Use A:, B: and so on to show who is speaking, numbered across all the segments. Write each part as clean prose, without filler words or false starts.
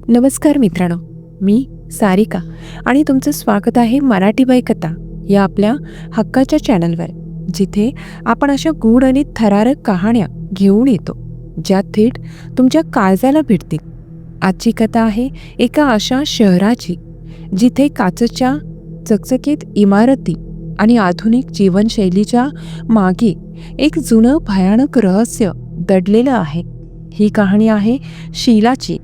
A: नमस्कार मित्रांनो, मी सारिका आणि तुमचं स्वागत आहे मराठी बाई कथा या आपल्या हक्काच्या चॅनलवर, जिथे आपण अशा गूढ आणि थरारक कहाण्या घेऊन येतो ज्या थेट तुमच्या काळजाला भिडतील. आजची कथा आहे एका अशा शहराची जिथे काचेच्या चकचकीत इमारती आणि आधुनिक जीवनशैलीच्या मागे एक जुनं भयानक रहस्य दडलेलं आहे. ही कहाणी आहे शीलाची,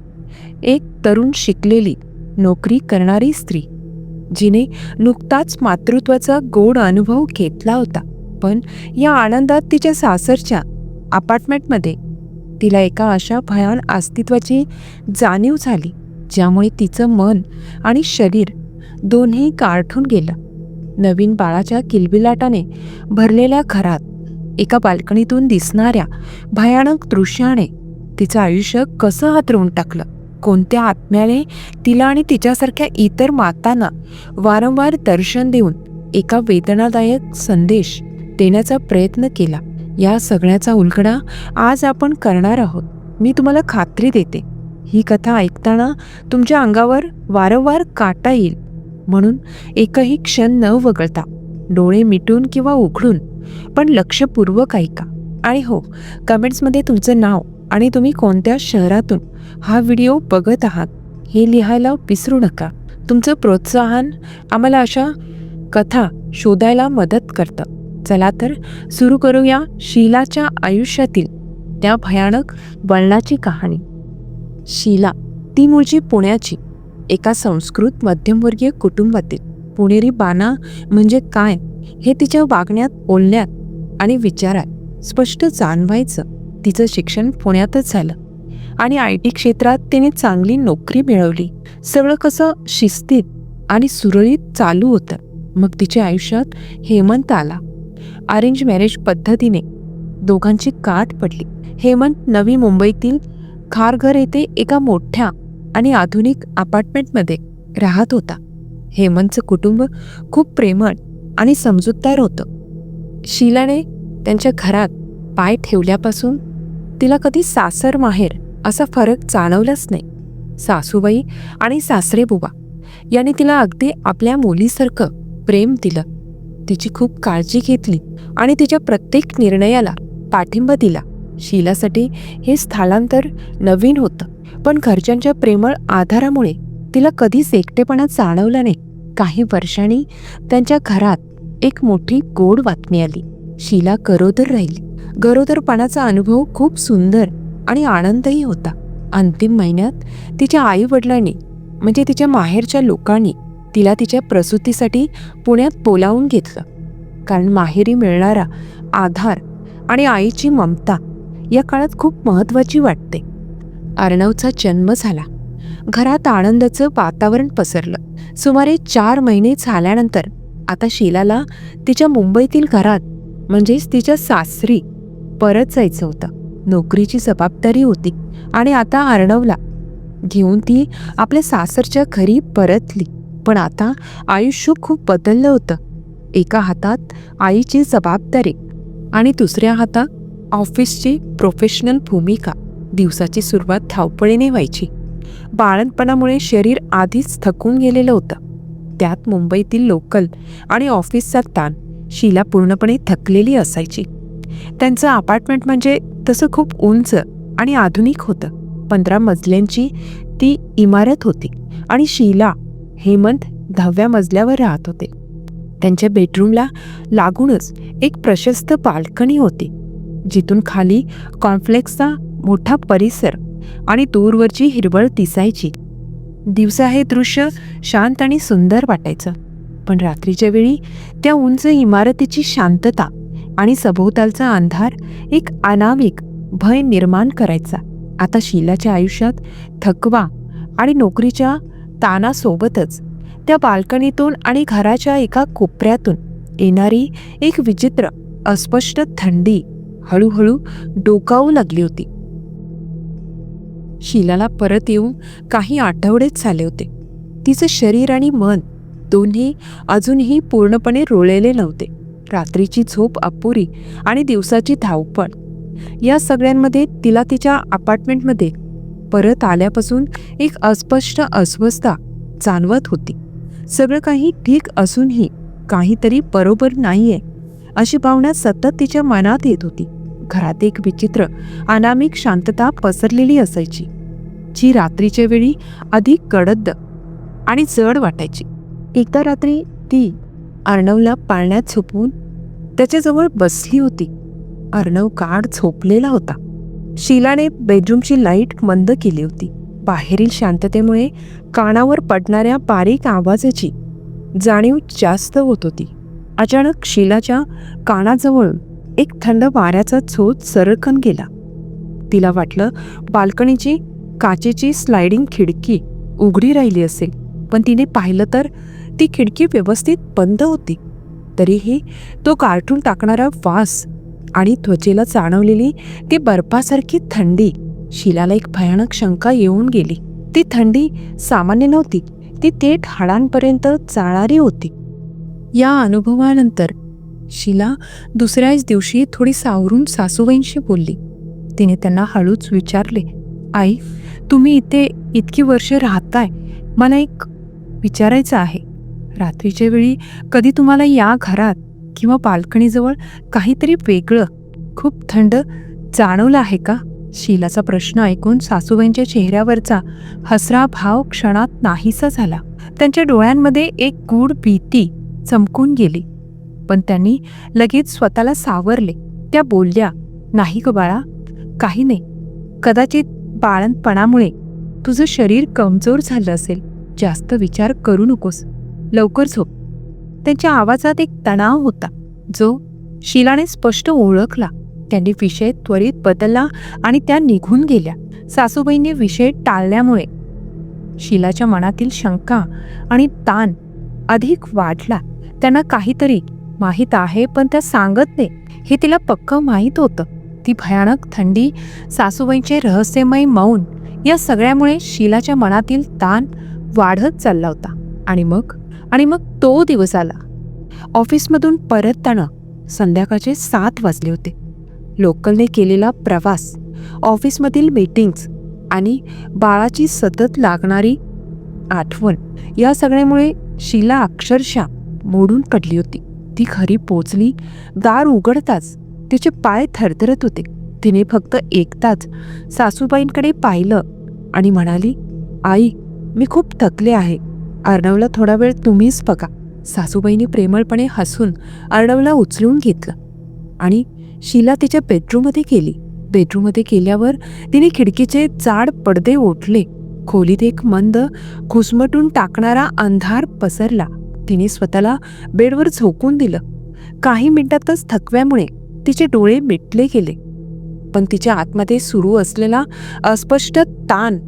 A: एक तरुण शिकलेली नोकरी करणारी स्त्री, जिने नुकताच मातृत्वाचा गोड अनुभव घेतला होता. पण या आनंदात तिच्या सासरच्या अपार्टमेंटमध्ये तिला एका अशा भयान अस्तित्वाची जाणीव झाली ज्यामुळे तिचं मन आणि शरीर दोन्ही गारठून गेलं. नवीन बाळाच्या किलबिलाटाने भरलेल्या घरात एका बाल्कनीतून दिसणाऱ्या भयानक दृश्याने तिचं आयुष्य कसं हादरवून टाकलं. कोणत्या आत्म्याने तिला आणि तिच्यासारख्या इतर मातांना वारंवार दर्शन देऊन एका वेदनादायक संदेश देण्याचा प्रयत्न केला, या सगळ्याचा उलगडा आज आपण करणार आहोत. मी तुम्हाला खात्री देते, ही कथा ऐकताना तुमच्या अंगावर वारंवार काटा येईल. म्हणून एकही क्षण न वगळता डोळे मिटून किंवा उघडून पण लक्षपूर्वक ऐका. आणि हो, कमेंट्समध्ये तुमचं नाव आणि तुम्ही कोणत्या शहरातून हा व्हिडिओ बघत आहात हे लिहायला विसरू नका. तुमचं प्रोत्साहन आम्हाला अशा कथा शोधायला मदत करतं. चला तर सुरू करूया शीलाच्या आयुष्यातील त्या भयानक वळणाची कहाणी. शीला, ती मूळची पुण्याची, एका संस्कृत मध्यमवर्गीय कुटुंबातील. पुणेरी बाणा म्हणजे काय हे तिच्या वागण्यात, बोलण्यात आणि विचारात स्पष्ट जाणवायचं. तिचं शिक्षण पुण्यातच झालं आणि IT क्षेत्रात तिने चांगली नोकरी मिळवली. सगळं कसं शिस्तीत आणि सुरळीत चालू होतं. मग तिच्या आयुष्यात हेमंत आला. अरेंज मॅरेज पद्धतीने दोघांची गाठ पडली. हेमंत नवी मुंबईतील खारघर येथे एका मोठ्या आणि आधुनिक अपार्टमेंटमध्ये राहत होता. हेमंतचं कुटुंब खूप प्रेमळ आणि समजूतदार होतं. शीलाने त्यांच्या घरात पाय ठेवल्यापासून तिला कधी सासर माहेर असा फरक जाणवलाच नाही. सासूबाई आणि सासरेबुवा यांनी तिला अगदी आपल्या मुलीसारखं प्रेम दिलं. तिची खूप काळजी घेतली आणि तिच्या प्रत्येक निर्णयाला पाठिंबा दिला. शीलासाठी हे स्थलांतर नवीन होतं, पण घरच्यांच्या प्रेमळ आधारामुळे तिला कधीच एकटेपणा जाणवला नाही. काही वर्षांनी त्यांच्या घरात एक मोठी गोड बातमी आली. शीला गरोदर राहिली. गरोदरपणाचा अनुभव खूप सुंदर आणि आनंदही होता. अंतिम महिन्यात तिच्या आई वडिलांनी म्हणजे तिच्या माहेरच्या लोकांनी तिला तिच्या प्रसूतीसाठी पुण्यात बोलावून घेतलं. कारण माहेरी मिळणारा आधार आणि आईची ममता या काळात खूप महत्त्वाची वाटते. अर्णवचा जन्म झाला. घरात आनंदाचं वातावरण पसरलं. सुमारे 4 महिने झाल्यानंतर आता शीलाला तिच्या मुंबईतील घरात म्हणजेच तिच्या सासरी परत जायचं होतं. नोकरीची जबाबदारी होती आणि आता अर्णवला घेऊन ती आपल्या सासरच्या घरी परतली. पण आता आयुष्य खूप बदललं होतं. एका हातात आईची जबाबदारी आणि दुसऱ्या हातात ऑफिसची प्रोफेशनल भूमिका. दिवसाची सुरुवात धावपळीने व्हायची. बाळंतपणामुळे शरीर आधीच थकून गेलेलं होतं. त्यात मुंबईतील लोकल आणि ऑफिसचा ताण. शीला पूर्णपणे थकलेली असायची. त्यांचं अपार्टमेंट म्हणजे तसं खूप उंच आणि आधुनिक होतं. 15 मजल्यांची ती इमारत होती आणि शीला, हेमंत 10व्या मजल्यावर राहत होते. त्यांच्या बेडरूमला लागूनच एक प्रशस्त बाल्कनी होती, जिथून खाली कॉम्प्लेक्सचा मोठा परिसर आणि दूरवरची हिरवळ दिसायची. दिवसा हे दृश्य शांत आणि सुंदर वाटायचं, पण रात्रीच्या वेळी त्या उंच इमारतीची शांतता आणि सभोवतालचा अंधार एक अनामिक भय निर्माण करायचा. आता शीलाच्या आयुष्यात थकवा आणि नोकरीच्या ताणासोबतच त्या बाल्कनीतून आणि घराच्या एका कोपऱ्यातून येणारी एक विचित्र अस्पष्ट थंडी हळूहळू डोकावू लागली होती. शीलाला परत येऊन काही आठवडेच झाले होते. तिचं शरीर आणि मन दोन्ही अजूनही पूर्णपणे रोळलेले नव्हते. रात्रीची झोप अपुरी आणि दिवसाची धावपळ या सगळ्यांमध्ये तिला तिच्या अपार्टमेंटमध्ये परत आल्यापासून एक अस्पष्ट अस्वस्थता जाणवत होती. सगळं काही ठीक असूनही काहीतरी बरोबर नाहीये अशी भावना सतत तिच्या मनात येत होती. घरात एक विचित्र अनामिक शांतता पसरलेली असायची, जी रात्रीच्या वेळी अधिक गडद आणि जड वाटायची. एकदा रात्री ती अर्णवला पाळण्यात झोपवून त्याच्याजवळ बसली होती. अर्णव गाढ झोपलेला होता. शीलाने बेडरूमची लाईट मंद केली होती. बाहेरील शांततेमुळे कानावर पडणाऱ्या बारीक आवाजाची जाणीव जास्त होत होती. अचानक शीलाच्या कानाजवळ एक थंड वाऱ्याचा झोत सरकन गेला. तिला वाटलं बाल्कनीची काचेची स्लायडिंग खिडकी उघडी राहिली असेल, पण तिने पाहिलं तर ती खिडकी व्यवस्थित बंद होती. तरीही तो गारठून टाकणारा वास आणि त्वचेला जाणवलेली ती बर्फासारखी थंडी, शीलाला एक भयानक शंका येऊन गेली. ती थंडी सामान्य नव्हती, ती थेट हाडांपर्यंत जाणारी होती. या अनुभवानंतर शीला दुसऱ्याच दिवशी थोडी सावरून सासूबाईंशी बोलली. तिने त्यांना हळूच विचारले, आई, तुम्ही इथे इतकी वर्ष राहताय, मला एक विचारायचं आहे. रात्रीच्या वेळी कधी तुम्हाला या घरात किंवा बाल्कनीजवळ काहीतरी वेगळं, खूप थंड जाणवलं आहे का? शीलाचा प्रश्न ऐकून सासूबाईंच्या चेहऱ्यावरचा हसरा भाव क्षणात नाहीसा झाला. त्यांच्या डोळ्यांमध्ये एक गूढ भीती चमकून गेली, पण त्यांनी लगेच स्वतःला सावरले. त्या बोलल्या, नाही ग बाळा, काही नाही. कदाचित बाळंतपणामुळे तुझं शरीर कमजोर झालं असेल. जास्त विचार करू नकोस, लवकर झोप. त्यांच्या आवाजात एक तणाव होता, जो शीलाने स्पष्ट ओळखला. त्यांनी विषय त्वरित बदलला आणि त्या निघून गेल्या. सासूबाईंनी विषय टाळल्यामुळे शीलाच्या मनातील शंका आणि ताण अधिक वाढला. त्यांना काहीतरी माहीत आहे, पण त्या सांगत नाही हे तिला पक्कं माहीत होतं. ती भयानक थंडी, सासूबाईंचे रहस्यमय मौन, या सगळ्यामुळे शीलाच्या मनातील ताण वाढत चालला होता. आणि मग तो दिवस आला. ऑफिसमधून परतताना संध्याकाळचे 7 वाजले होते. लोकलने केलेला प्रवास, ऑफिसमधील मीटिंग्स आणि बाळाची सतत लागणारी आठवण, या सगळ्यामुळे शीला अक्षरशः मोडून पडली होती. ती घरी पोचली. दार उघडताच तिचे पाय थरथरत होते. तिने फक्त एकदाच सासूबाईंकडे पाहिलं आणि म्हणाली, आई, मी खूप थकले आहे. अर्णवला थोडा वेळ तुम्हीच बघा. सासूबाईंनी प्रेमळपणे हसून अर्णवला उचलून घेतलं आणि शीला तिच्या बेडरूममध्ये गेली. बेडरूममध्ये गेल्यावर तिने खिडकीचे जाड पडदे ओढले. खोलीत एक मंद, घुसमटून टाकणारा अंधार पसरला. तिने स्वतःला बेडवर झोकून दिलं. काही मिनिटातच थकव्यामुळे तिचे डोळे मिटले गेले, पण तिच्या आतमध्ये सुरू असलेला अस्पष्ट ताण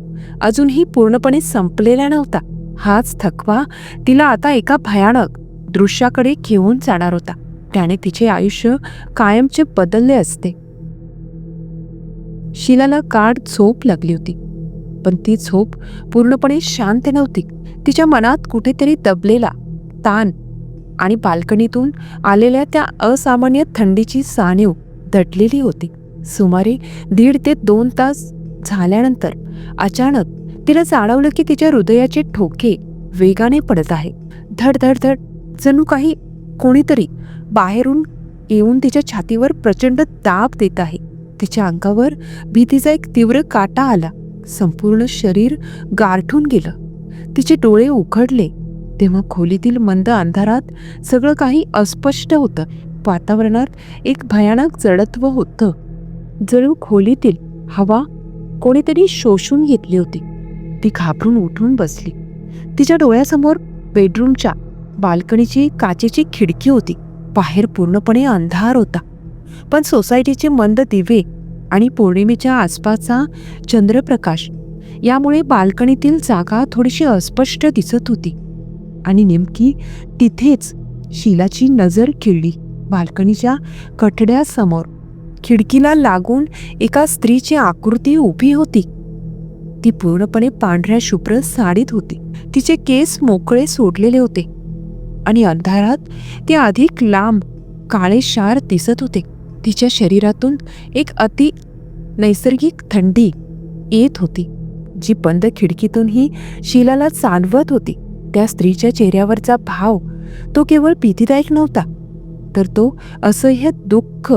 A: अजूनही पूर्णपणे संपलेला नव्हता. हाच थकवा तिला आता एका भयानक दृश्याकडे घेऊन जाणार होता. त्याने तिचे आयुष्य कायमचे बदलले असते. शीलाला गाढ झोप लागली होती, पण ती झोप पूर्णपणे शांत नव्हती. तिच्या मनात कुठेतरी दबलेला ताण आणि बाल्कनीतून आलेल्या त्या असामान्य थंडीची जाणीव दडलेली होती. सुमारे 1.5 ते 2 तास झाल्यानंतर अचानक तिला जाणवलं की तिच्या हृदयाचे ठोके वेगाने पडत आहे. धड धड धड, जणू काही कोणीतरी बाहेरून येऊन तिच्या छातीवर प्रचंड दाब देत आहे. तिच्या अंगावर भीतीचा एक तीव्र काटा आला. संपूर्ण शरीर गारठून गेलं. तिचे डोळे उघडले तेव्हा खोलीतील मंद अंधारात सगळं काही अस्पष्ट होतं. वातावरणात एक भयानक जडत्व होतं, जणू खोलीतील हवा कोणीतरी शोषून घेतली होती. ती घाबरून उठून बसली. तिच्या डोळ्यासमोर बेडरूमच्या बाल्कनीची काचेची खिडकी होती. बाहेर पूर्णपणे अंधार होता, पण सोसायटीचे मंद दिवे आणि पौर्णिमेच्या आसपासचा चंद्रप्रकाश यामुळे बाल्कनीतील जागा थोडीशी अस्पष्ट दिसत होती. आणि नेमकी तिथेच शीलाची नजर खिळली. बाल्कनीच्या कठड्यासमोर खिडकीला लागून एका स्त्रीची आकृती उभी होती. ती पूर्णपणे पांढऱ्या शुभ्र साडीत होती. तिचे केस मोकळे सोडलेले होते आणि अंधारात ते अधिक लांब काळेशार दिसत होते. तिच्या शरीरातून एक अति नैसर्गिक थंडी येत होती. जी बंद खिडकीतूनही शीलाला जाणवत होती. त्या स्त्रीच्या चेहऱ्यावरचा भाव तो केवळ भीतीदायक नव्हता, तर तो असह्य दुःख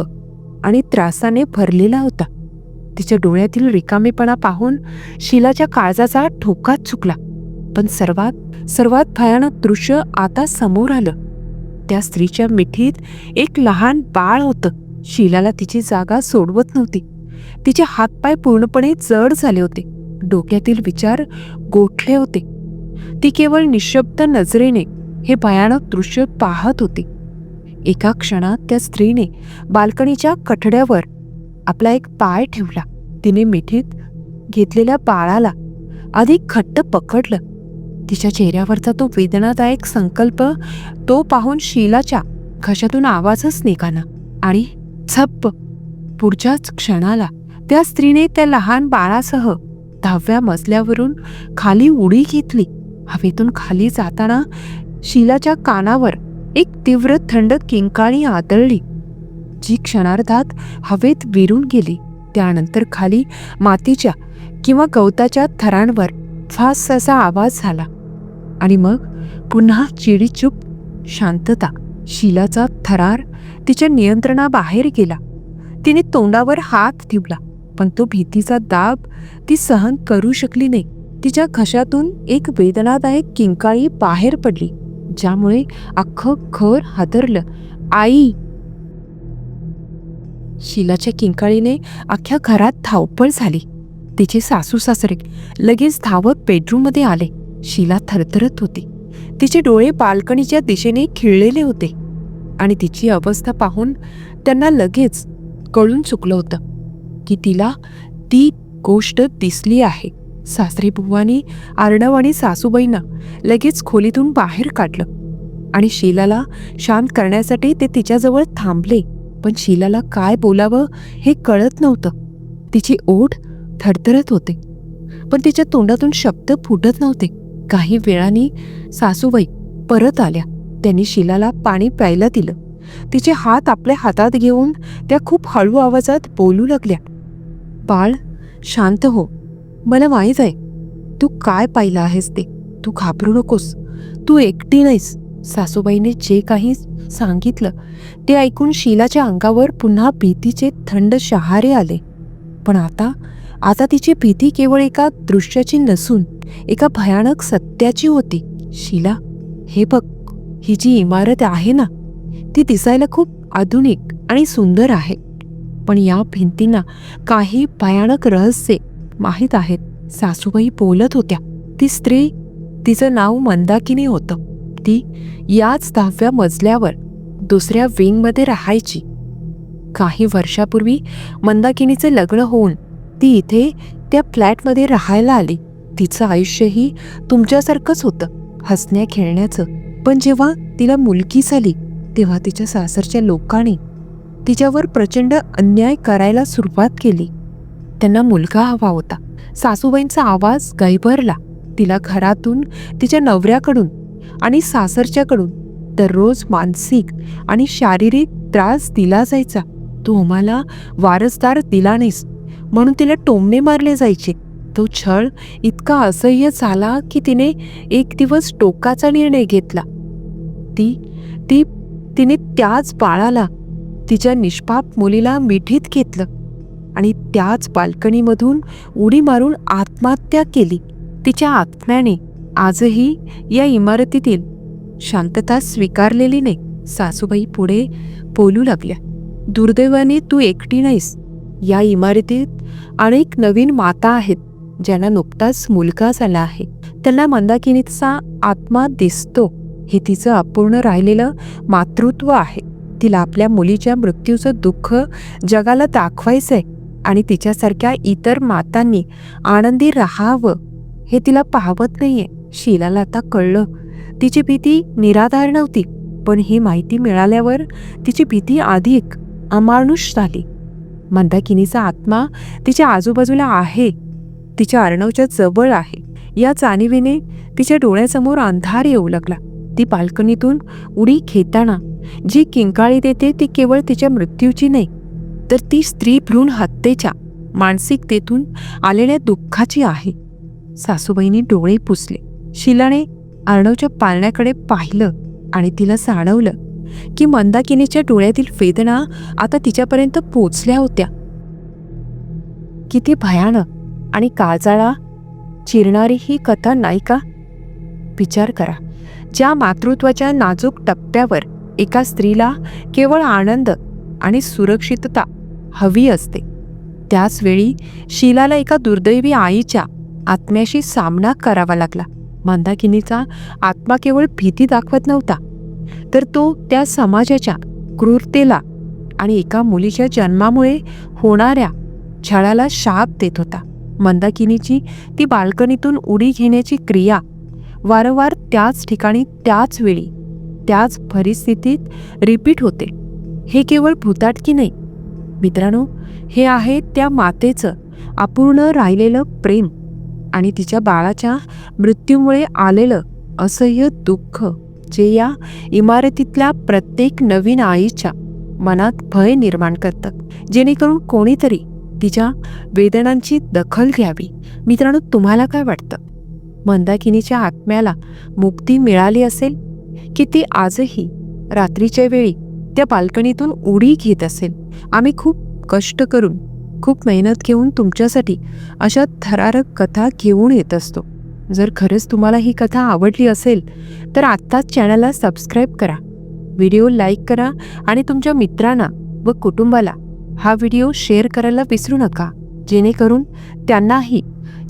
A: आणि त्रासाने भरलेला होता. तिच्या डोळ्यातील रिकामेपणा पाहून शीलाच्या काळजाचा ठोकाच चुकला. पण सर्वात भयानक दृश्य आता समोर आलं. त्या स्त्रीच्या मिठीत एक लहान बाळ होतं. शीलाला तिची जागा सोडवत नव्हती. तिचे हातपाय पूर्णपणे जड झाले होते. डोक्यातील विचार गोठले होते. ती केवळ निशब्द नजरेने हे भयानक दृश्य पाहत होती. एका क्षणात त्या स्त्रीने बाल्कनीच्या कठड्यावर आपला एक पाय ठेवला. तिने मिठीत घेतलेल्या बाळाला अधिक घट्ट पकडलं. तिच्या चेहऱ्यावरचा तो वेदनादायक संकल्प तो पाहून शीलाच्या घशातून आवाजच निघाला आणि झप्प. पुढच्याच क्षणाला त्या स्त्रीने त्या लहान बाळासह 10व्या मजल्यावरून खाली उडी घेतली. हवेतून खाली जाताना शीलाच्या कानावर एक तीव्र थंड किंकाळी आदळली, जी क्षणार्धात हवेत विरून गेली. त्यानंतर खाली मातीच्या किंवा गवताच्या थरांवर फास असा आवाज झाला आणि मग पुन्हा चिडीचूप शांतता. शीलाचा थरार तिच्या नियंत्रणाबाहेर गेला. तिने तोंडावर हात ठेवला, पण तो भीतीचा दाब ती सहन करू शकली नाही. तिच्या घशातून एक वेदनादायक किंकाळी बाहेर पडली, ज्यामुळे अख्खं घर हादरलं. आई! शीलाच्या किंकाळीने अख्ख्या घरात धावपळ झाली. तिचे सासू सासरे लगेच धावत बेडरूममध्ये आले. शीला थरथरत होती. तिचे डोळे बाल्कनीच्या दिशेने खिळलेले होते आणि तिची अवस्था पाहून त्यांना लगेच कळून चुकलं होतं की तिला ती गोष्ट दिसली आहे. सासरी बुवानी अर्णव आणि सासूबाईंना लगेच खोलीतून बाहेर काढलं आणि शीलाला शांत करण्यासाठी ते तिच्याजवळ थांबले. पण शीलाला काय बोलावं हे कळत नव्हतं. तिची ओठ थरथरत होते, पण तिच्या तोंडातून शब्द फुटत नव्हते. काही वेळाने सासूबाई परत आल्या. त्यांनी शीलाला पाणी प्यायला दिलं. तिचे हात आपल्या हातात घेऊन त्या खूप हळू आवाजात बोलू लागल्या. बाळ, शांत हो. मला माहीत आहे तू काय पाहिलं आहेस ते. तू घाबरू नकोस. तू एकटी नाहीस. सासूबाईने जे काही सांगितलं ते ऐकून शीलाच्या अंगावर पुन्हा भीतीचे थंड शहारे आले. पण आता तिची भीती केवळ एका दृश्याची नसून एका भयानक सत्याची होती. शीला, हे बघ, ही जी इमारत आहे ना, ती दिसायला खूप आधुनिक आणि सुंदर आहे, पण या भिंतींना काही भयानक रहस्ये माहीत आहेत. सासूबाई बोलत होत्या. ती स्त्री, तिचं नाव मंदाकिनी होतं. ती याच 10व्या मजल्यावर दुसऱ्या विंगमध्ये राहायची. काही वर्षापूर्वी मंदाकिनीचे लग्न होऊन ती इथे त्या फ्लॅटमध्ये राहायला आली. तिचं आयुष्यही तुमच्यासारखंच होतं, हसण्या खेळण्याचं. पण जेव्हा तिला मुलगी झाली तेव्हा तिच्या सासरच्या लोकांनी तिच्यावर प्रचंड अन्याय करायला सुरुवात केली. त्यांना मुलगा हवा होता. सासूबाईंचा आवाज गैबरला. तिला घरातून, तिच्या नवऱ्याकडून आणि सासरच्याकडून दररोज मानसिक आणि शारीरिक त्रास दिला जायचा. तू आम्हाला वारसदार दिला नाहीस म्हणून तिला टोमणे मारले जायचे. तो छळ इतका असह्य झाला की तिने एक दिवस टोकाचा निर्णय घेतला. तिने त्याच बाळाला, तिच्या निष्पाप मुलीला मिठीत घेतलं आणि त्याच बाल्कनीमधून उडी मारून आत्महत्या केली. तिच्या आत्म्याने आजही या इमारतीतील शांतता स्वीकारलेली नाही. सासूबाई पुढे बोलू लागल्या. दुर्दैवाने तू एकटी नाहीस. या इमारतीत अनेक नवीन माता आहेत ज्यांना नुकताच मुलगा झाला आहे. त्यांना मंदाकिनीचा आत्मा दिसतो. हे तिचं अपूर्ण राहिलेलं मातृत्व आहे. तिला आपल्या मुलीच्या मृत्यूचं दुःख जगाला दाखवायचंय आणि तिच्यासारख्या इतर मातांनी आनंदी राहावं हे तिला पाहवत नाहीये. शीलाला आता कळलं. तिची भीती निराधार नव्हती, पण ही माहिती मिळाल्यावर तिची भीती अधिक अमानुष झाली. मंदाकिनीचा आत्मा तिच्या आजूबाजूला आहे, तिच्या अर्णवच्या जवळ आहे. या जाणीवेने तिच्या डोळ्यासमोर अंधार येऊ लागला. ती बाल्कनीतून उडी घेताना जी किंकाळी देते ती केवळ तिच्या मृत्यूची नाही, तर ती स्त्री भ्रूण हत्येच्या मानसिकतेतून आलेल्या दुःखाची आहे. सासूबाईंनी डोळे पुसले. शीलाने अर्णवच्या पाळण्याकडे पाहिलं आणि तिला जाणवलं की मंदाकिनीच्या डोळ्यातील वेदना आता तिच्यापर्यंत पोचल्या होत्या. किती भयानक आणि काळजाला चिरणारी ही कथा नाही का? विचार करा, ज्या मातृत्वाच्या नाजूक टप्प्यावर एका स्त्रीला केवळ आनंद आणि सुरक्षितता हवी असते, त्याच वेळी शीलाला एका दुर्दैवी आईच्या आत्म्याशी सामना करावा लागला. मंदाकिनीचा आत्मा केवळ भीती दाखवत नव्हता, तर तो त्या समाजाच्या क्रूरतेला आणि एका मुलीच्या जन्मामुळे होणाऱ्या छळाला शाप देत होता. मंदाकिनीची ती बाल्कनीतून उडी घेण्याची क्रिया वारंवार त्याच ठिकाणी, त्याच वेळी, त्याच परिस्थितीत रिपीट होते. हे केवळ भूताटकी नाही मित्रांनो, हे आहे त्या मातेचं अपूर्ण राहिलेलं प्रेम आणि तिच्या बाळाच्या मृत्यूमुळे आलेलं असह्य दुःख, जे या इमारतीतल्या प्रत्येक नवीन आईच्या मनात भय निर्माण करतं, जेणेकरून कोणीतरी तिच्या वेदनांची दखल घ्यावी. मित्रांनो, तुम्हाला काय वाटतं? मंदाकिनीच्या आत्म्याला मुक्ती मिळाली असेल की ती आजही रात्रीच्या वेळी त्या बाल्कनीतून उडी घेत असेल? आम्ही खूप कष्ट करून, खूप मेहनत घेऊन तुमच्यासाठी अशा थरारक कथा घेऊन येत असतो. जर खरंच तुम्हाला ही कथा आवडली असेल तर आत्ताच चॅनलला सबस्क्राईब करा, व्हिडिओ लाईक करा आणि तुमच्या मित्रांना व कुटुंबाला हा व्हिडिओ शेअर करायला विसरू नका, जेणेकरून त्यांनाही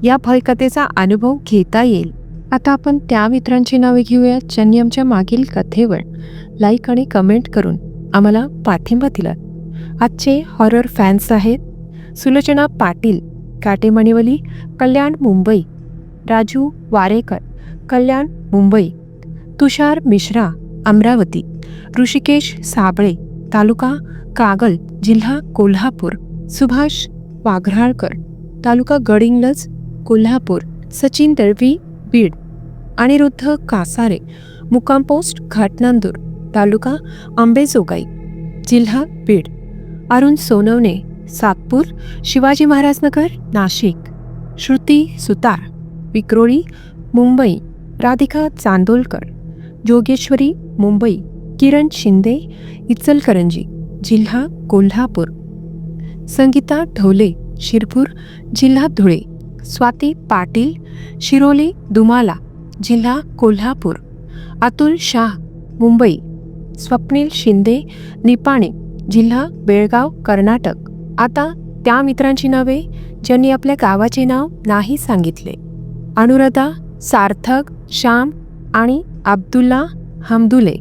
A: या भयकथेचा अनुभव घेता येईल. आता आपण त्या मित्रांची नावे घेऊया ज्यांनी आमच्या मागील कथेवर लाईक आणि कमेंट करून आम्हाला पाठिंबा दिला. आजचे हॉरर फॅन्स आहेत सुलोचना पाटील, काटेमणिवली, कल्याण, मुंबई; राजू वारेकर, कल्याण, मुंबई; तुषार मिश्रा, अमरावती; ऋषिकेश साबळे, तालुका कागल, जिल्हा कोल्हापूर; सुभाष वाघराळकर, तालुका गडिंग्लज, कोल्हापूर; सचिन दळवी, बीड; अनिरुद्ध कासारे, मुक्काम पोस्ट घाटनांदूर, तालुका अंबेजोगाई, जिल्हा बीड; अरुण सोनवणे, सातपूर, शिवाजी महाराज नगर, नाशिक; श्रुती सुतार, विक्रोळी, मुंबई; राधिका चांदोलकर, जोगेश्वरी, मुंबई; किरण शिंदे, इचलकरंजी, जिल्हा कोल्हापूर; संगीता ढोले, शिरपूर, जिल्हा धुळे; स्वाती पाटील, शिरोली दुमाला, जिल्हा कोल्हापूर; अतुल शाह, मुंबई; स्वप्नील शिंदे, निपाणे, जिल्हा बेळगाव, कर्नाटक. आता त्या मित्रांची नावे ज्यांनी आपल्या गावाचे नाव नाही सांगितले: अनुराधा, सार्थक, श्याम आणि अब्दुल्ला हमदुले.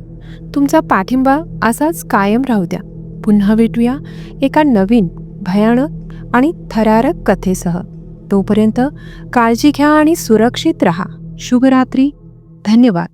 A: तुमचा पाठिंबा असाच कायम राहू द्या. पुन्हा भेटूया एका नवीन भयानक आणि थरारक कथेसह. तोपर्यंत काळजी घ्या आणि सुरक्षित रहा. शुभरात्री. धन्यवाद.